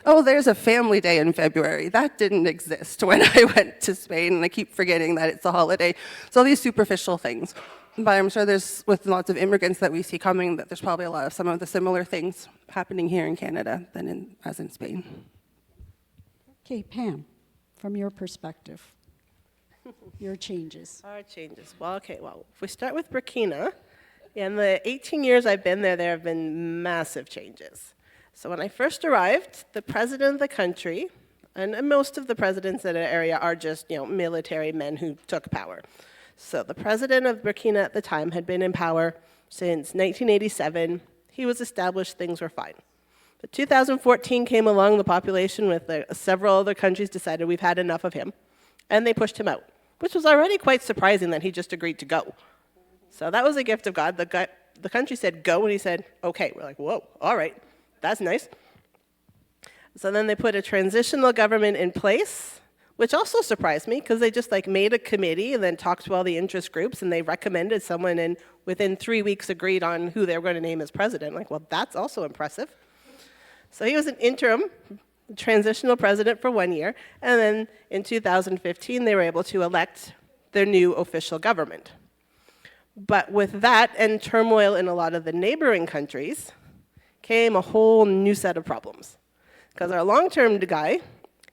Oh, there's a family day in February. That didn't exist when I went to Spain, and I keep forgetting that it's a holiday. So all these superficial things. But I'm sure there's, with lots of immigrants that we see coming, that there's probably a lot of some of the similar things happening here in Canada than as in Spain. Okay, Pam, from your perspective, your changes. Our changes. Well, if we start with Burkina, in the 18 years I've been there, there have been massive changes. So when I first arrived, the president of the country, and most of the presidents in an area are just, military men who took power. So the president of Burkina at the time had been in power since 1987. He was established, things were fine. But 2014 came along, the population with several other countries decided we've had enough of him, and they pushed him out, which was already quite surprising that he just agreed to go. So that was a gift of God. The the country said go, and he said, okay. We're like, whoa, all right, that's nice. So then they put a transitional government in place, which also surprised me, because they just like made a committee and then talked to all the interest groups, and they recommended someone, and within 3 weeks agreed on who they were going to name as president. Like, well, that's also impressive. So he was an interim transitional president for 1 year, and then in 2015 they were able to elect their new official government. But with that and turmoil in a lot of the neighboring countries came a whole new set of problems. Because our long-term guy,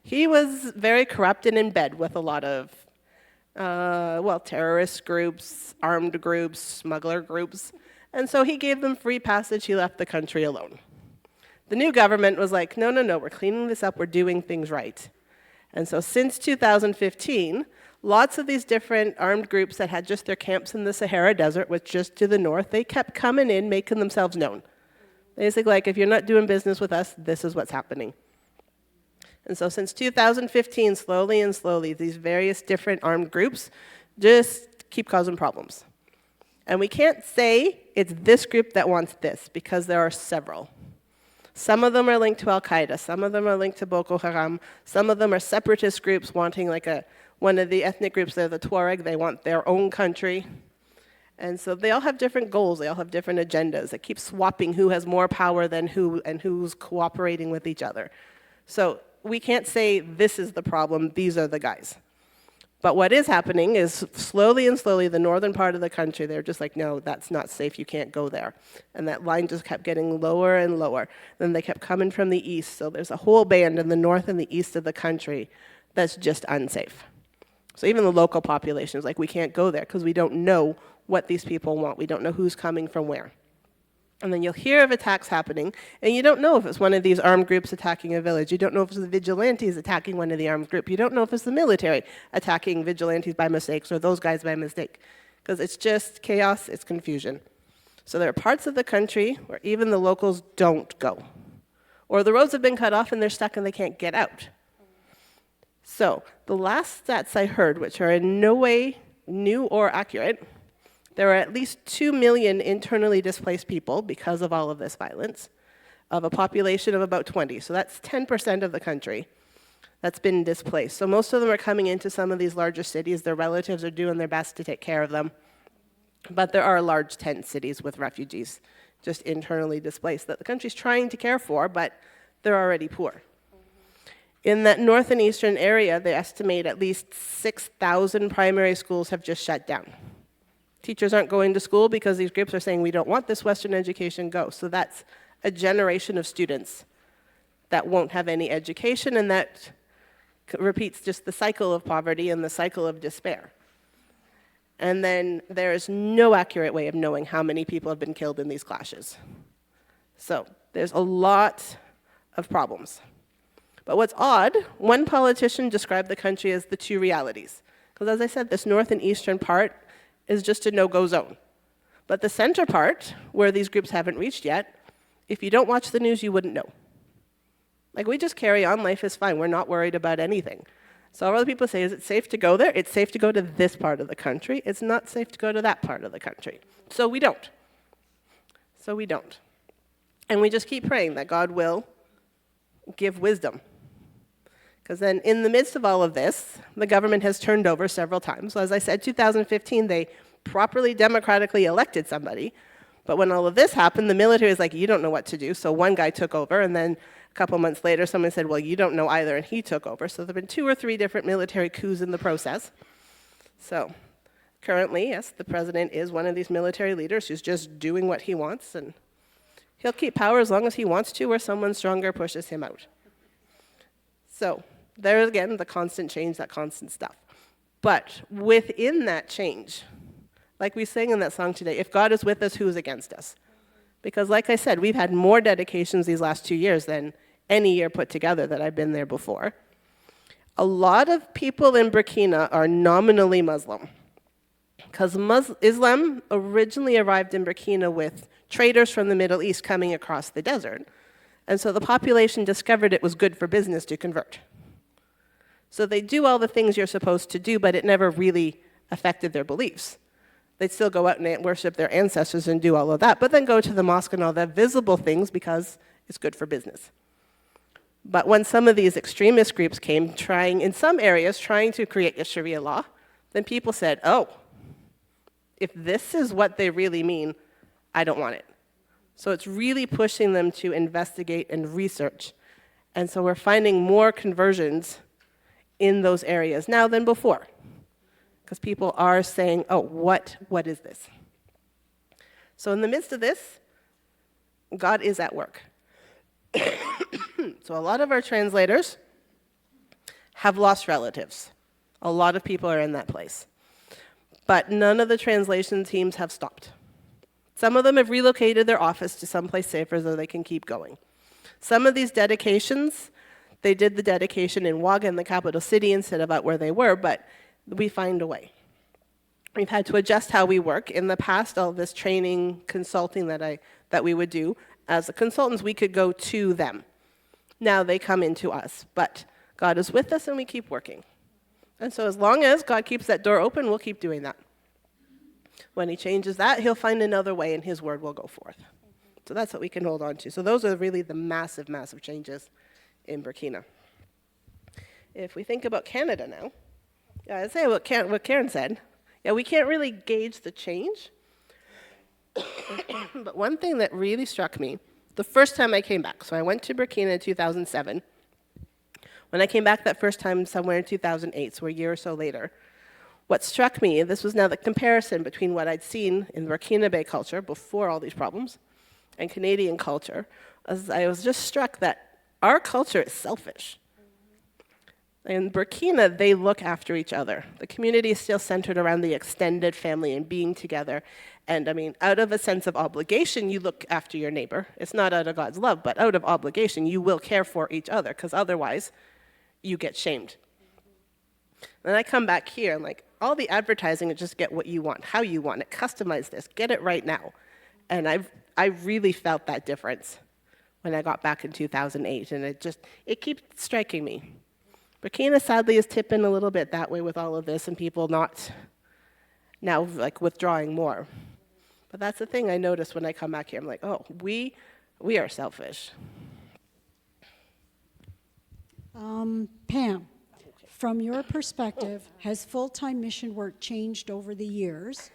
he was very corrupt and in bed with a lot of, terrorist groups, armed groups, smuggler groups. And so he gave them free passage. He left the country alone. The new government was like, no, we're cleaning this up. We're doing things right. And so since 2015, lots of these different armed groups that had just their camps in the Sahara Desert, which just to the north, they kept coming in, making themselves known. Basically, like, if you're not doing business with us, this is what's happening. And so since 2015, slowly and slowly, these various different armed groups just keep causing problems. And we can't say it's this group that wants this, because there are several. Some of them are linked to Al-Qaeda, some of them are linked to Boko Haram, some of them are separatist groups wanting, like one of the ethnic groups, they're the Tuareg, they want their own country. And so they all have different goals, they all have different agendas. They keep swapping who has more power than who and who's cooperating with each other. So we can't say this is the problem, these are the guys. But what is happening is slowly and slowly, the northern part of the country, they're just like, no, that's not safe, you can't go there. And that line just kept getting lower and lower. Then they kept coming from the east, so there's a whole band in the north and the east of the country that's just unsafe. So even the local population is like, we can't go there because we don't know what these people want. We don't know who's coming from where. And then you'll hear of attacks happening, and you don't know if it's one of these armed groups attacking a village. You don't know if it's the vigilantes attacking one of the armed groups. You don't know if it's the military attacking vigilantes by mistake or those guys by mistake, because it's just chaos, it's confusion. So there are parts of the country where even the locals don't go, or the roads have been cut off and they're stuck and they can't get out. So the last stats I heard, which are in no way new or accurate, there are at least 2 million internally displaced people because of all of this violence, of a population of about 20. So that's 10% of the country that's been displaced. So most of them are coming into some of these larger cities. Their relatives are doing their best to take care of them. But there are large tent cities with refugees just internally displaced that the country's trying to care for, but they're already poor. In that north and eastern area, they estimate at least 6,000 primary schools have just shut down. Teachers aren't going to school because these groups are saying, we don't want this Western education, go. So that's a generation of students that won't have any education, and that repeats just the cycle of poverty and the cycle of despair. And then there is no accurate way of knowing how many people have been killed in these clashes. So there's a lot of problems. But what's odd, one politician described the country as the two realities. Because as I said, this north and eastern part is just a no-go zone. But the center part, where these groups haven't reached yet, if you don't watch the news, you wouldn't know. Like, we just carry on, life is fine, we're not worried about anything. So all other people say, is it safe to go there? It's safe to go to this part of the country. It's not safe to go to that part of the country. So we don't. And we just keep praying that God will give wisdom. Because then in the midst of all of this, the government has turned over several times. So as I said, 2015, they properly democratically elected somebody. But when all of this happened, the military was like, you don't know what to do. So one guy took over, and then a couple months later, someone said, well, you don't know either, and he took over. So there have been 2 or 3 different military coups in the process. So currently, yes, the president is one of these military leaders who's just doing what he wants, and he'll keep power as long as he wants to, or someone stronger pushes him out. So there's, again, the constant change, that constant stuff. But within that change, like we sang in that song today, if God is with us, who is against us? Because like I said, we've had more dedications these last 2 years than any year put together that I've been there before. A lot of people in Burkina are nominally Muslim. Because Islam originally arrived in Burkina with traders from the Middle East coming across the desert. And so the population discovered it was good for business to convert. So they do all the things you're supposed to do, but it never really affected their beliefs. They'd still go out and worship their ancestors and do all of that, but then go to the mosque and all the visible things because it's good for business. But when some of these extremist groups came in some areas, trying to create a Sharia law, then people said, oh, if this is what they really mean, I don't want it. So it's really pushing them to investigate and research. And so we're finding more conversions in those areas now than before. Because people are saying, oh, what is this? So in the midst of this, God is at work. So a lot of our translators have lost relatives. A lot of people are in that place. But none of the translation teams have stopped. Some of them have relocated their office to someplace safer so they can keep going. Some of these dedications, they did the dedication in Wagga, in the capital city, instead of out where they were, but we find a way. We've had to adjust how we work. In the past, all this training, consulting that we would do, as the consultants, we could go to them. Now they come into us, but God is with us and we keep working. And so as long as God keeps that door open, we'll keep doing that. When he changes that, he'll find another way and his word will go forth. So that's what we can hold on to. So those are really the massive, massive changes in Burkina. If we think about Canada now, I'd say what Karen said. Yeah, we can't really gauge the change. But one thing that really struck me, the first time I came back, so I went to Burkina in 2007. When I came back that first time, somewhere in 2008, so a year or so later, what struck me, this was now the comparison between what I'd seen in Burkinabe culture before all these problems and Canadian culture, as I was just struck that our culture is selfish. In Burkina, they look after each other. The community is still centered around the extended family and being together. And I mean, out of a sense of obligation, you look after your neighbor. It's not out of God's love, but out of obligation, you will care for each other, because otherwise, you get shamed. Then I come back here, and like, all the advertising is just get what you want, how you want it, customize this, get it right now. And I really felt that difference when I got back in 2008, and it keeps striking me. Burkina, sadly, is tipping a little bit that way with all of this, and people not now, like, withdrawing more. But that's the thing I noticed when I come back here. I'm like, oh, we are selfish. Pam, from your perspective, has full-time mission work changed over the years?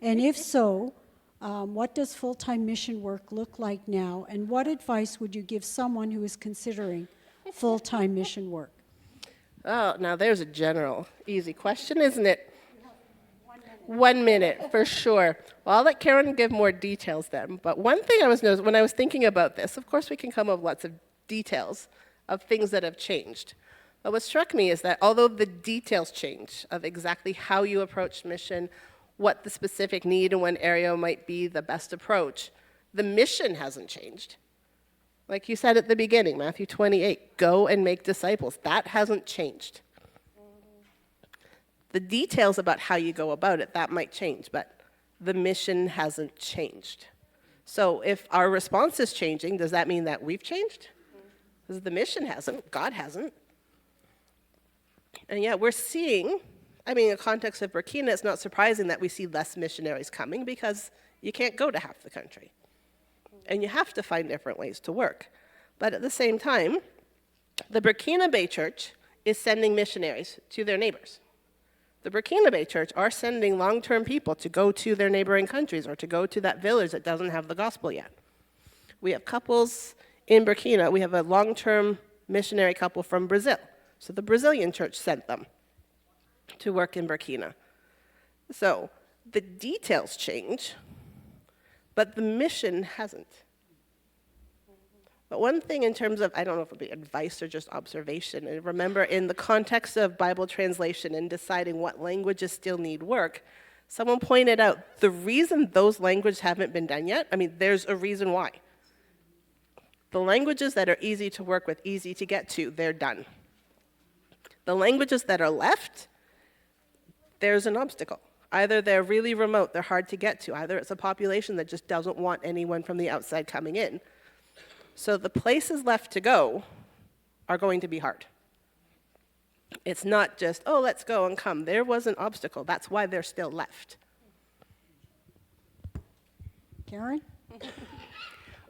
And if so, what does full-time mission work look like now? And what advice would you give someone who is considering full-time mission work? Oh, now there's a general, easy question, isn't it? 1 minute, for sure. Well, I'll let Karen give more details then. But one thing I was noticing when I was thinking about this, of course we can come up with lots of details of things that have changed. But what struck me is that although the details change of exactly how you approach mission, what the specific need in one area might be the best approach, the mission hasn't changed. Like you said at the beginning, Matthew 28, go and make disciples. That hasn't changed. The details about how you go about it, that might change, but the mission hasn't changed. So if our response is changing, does that mean that we've changed? Because the mission hasn't, God hasn't. And yet we're seeing, I mean, in the context of Burkina, it's not surprising that we see less missionaries coming because you can't go to half the country. And you have to find different ways to work. But at the same time, the Burkinabe church is sending missionaries to their neighbors. The Burkinabe church are sending long-term people to go to their neighboring countries or to go to that village that doesn't have the gospel yet. We have couples in Burkina. We have a long-term missionary couple from Brazil. So the Brazilian church sent them to work in Burkina. So the details change, but the mission hasn't. But one thing in terms of, I don't know if it would be advice or just observation, and remember in the context of Bible translation and deciding what languages still need work, someone pointed out the reason those languages haven't been done yet, I mean, there's a reason why. The languages that are easy to work with, easy to get to, they're done. The languages that are left, there's an obstacle. Either they're really remote, they're hard to get to. Either it's a population that just doesn't want anyone from the outside coming in. So the places left to go are going to be hard. It's not just, oh, let's go and come. There was an obstacle. That's why they're still left. Karen?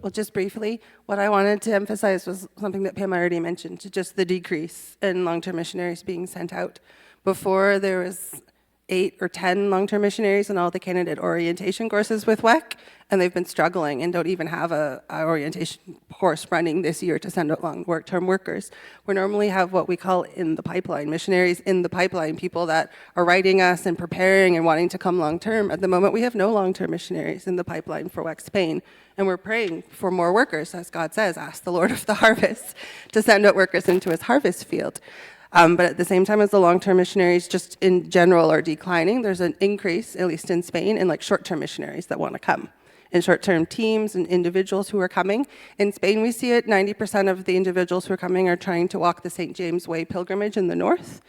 Well, just briefly, what I wanted to emphasize was something that Pam already mentioned, just the decrease in long-term missionaries being sent out. Before, there was 8 or 10 long-term missionaries in all the candidate orientation courses with WEC, and they've been struggling and don't even have a orientation course running this year to send out long-term workers. We normally have what we call in the pipeline, missionaries in the pipeline, people that are writing us and preparing and wanting to come long-term. At the moment, we have no long-term missionaries in the pipeline for WEC Spain, and we're praying for more workers, as God says, ask the Lord of the harvest to send out workers into his harvest field. But at the same time as the long-term missionaries just in general are declining, there's an increase, at least in Spain, in like short-term missionaries that want to come. In short-term teams and individuals who are coming. In Spain, we see it, 90% of the individuals who are coming are trying to walk the St. James Way pilgrimage in the north.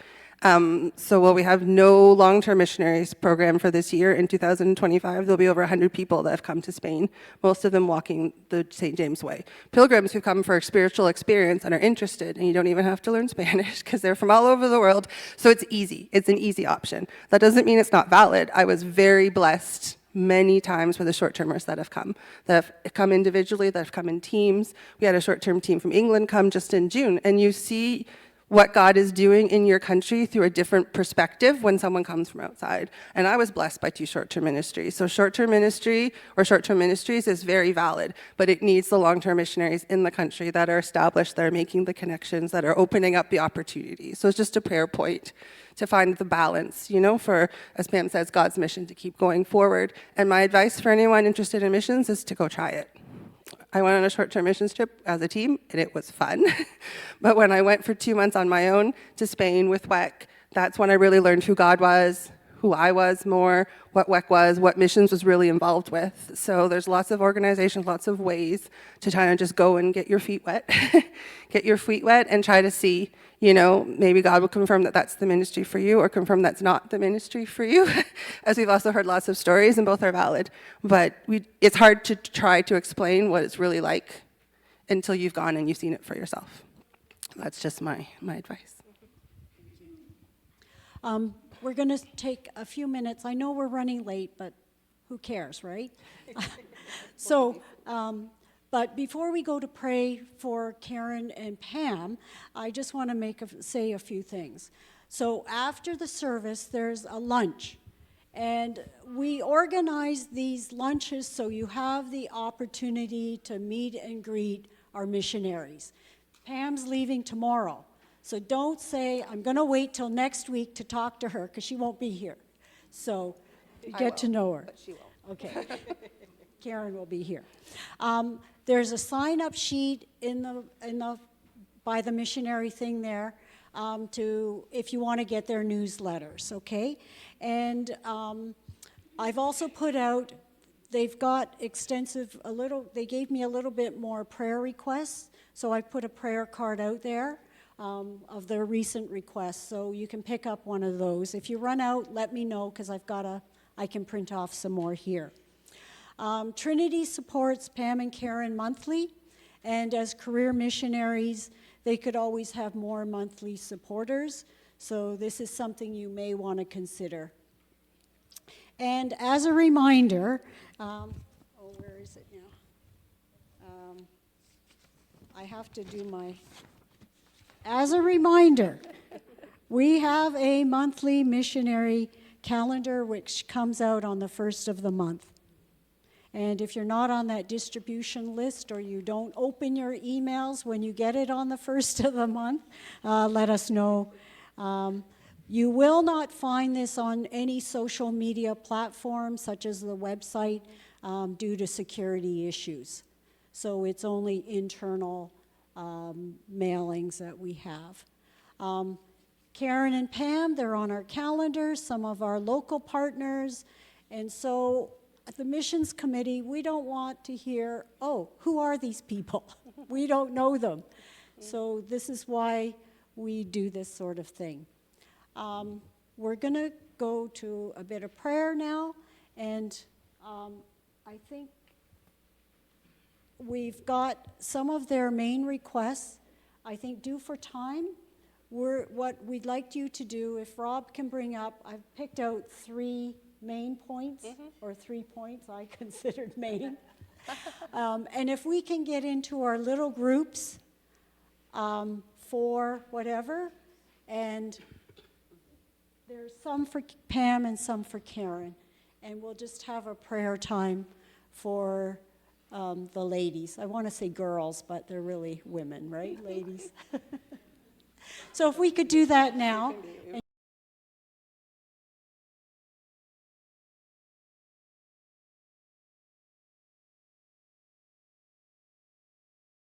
So while we have no long-term missionaries program for this year, in 2025, there'll be over 100 people that have come to Spain, most of them walking the St. James Way. Pilgrims who come for a spiritual experience and are interested, and you don't even have to learn Spanish because they're from all over the world, so it's easy. It's an easy option. That doesn't mean it's not valid. I was very blessed many times for the short-termers that have come individually, that have come in teams. We had a short-term team from England come just in June, and you see what God is doing in your country through a different perspective when someone comes from outside. And I was blessed by 2 short-term ministries. So short-term ministry or short-term ministries is very valid, but it needs the long-term missionaries in the country that are established, that are making the connections, that are opening up the opportunities. So it's just a prayer point to find the balance, for, as Pam says, God's mission to keep going forward. And my advice for anyone interested in missions is to go try it. I went on a short-term missions trip as a team, and it was fun. But when I went for 2 months on my own to Spain with WEC, that's when I really learned who God was, who I was more, what WEC was, what missions was really involved with. So there's lots of organizations, lots of ways to try and just go and get your feet wet, and try to see, maybe God will confirm that that's the ministry for you or confirm that's not the ministry for you, as we've also heard lots of stories, and both are valid. But it's hard to try to explain what it's really like until you've gone and you've seen it for yourself. That's just my advice. We're going to take a few minutes. I know we're running late, but who cares, right? But before we go to pray for Karen and Pam, I just want to say a few things. So after the service, there's a lunch. And we organize these lunches so you have the opportunity to meet and greet our missionaries. Pam's leaving tomorrow. So don't say, I'm going to wait till next week to talk to her, because she won't be here. So get to know her. But she will. Okay. Karen will be here. There's a sign-up sheet by the missionary thing there if you want to get their newsletters, okay? And I've also put out, they've got they gave me a little bit more prayer requests, so I put a prayer card out there of their recent requests, so you can pick up one of those. If you run out, let me know, because I can print off some more here. Trinity supports Pam and Karen monthly, and as career missionaries, they could always have more monthly supporters, so this is something you may want to consider. And as a reminder, where is it now? I have to do as a reminder, we have a monthly missionary calendar which comes out on the 1st of the month. And if you're not on that distribution list, or you don't open your emails when you get it on the 1st of the month, let us know. You will not find this on any social media platform, such as the website, due to security issues. So it's only internal mailings that we have. Karen and Pam, they're on our calendar, some of our local partners, and so at the missions committee, we don't want to hear, who are these people? We don't know them. So this is why we do this sort of thing. We're going to go to a bit of prayer now, and I think we've got some of their main requests, I think, due for time. What we'd like you to do, if Rob can bring up, I've picked out 3 main points, or 3 points I considered main. And if we can get into our little groups for whatever, and there's some for Pam and some for Karen, and we'll just have a prayer time for the ladies. I want to say girls, but they're really women, right, ladies? So if we could do that now.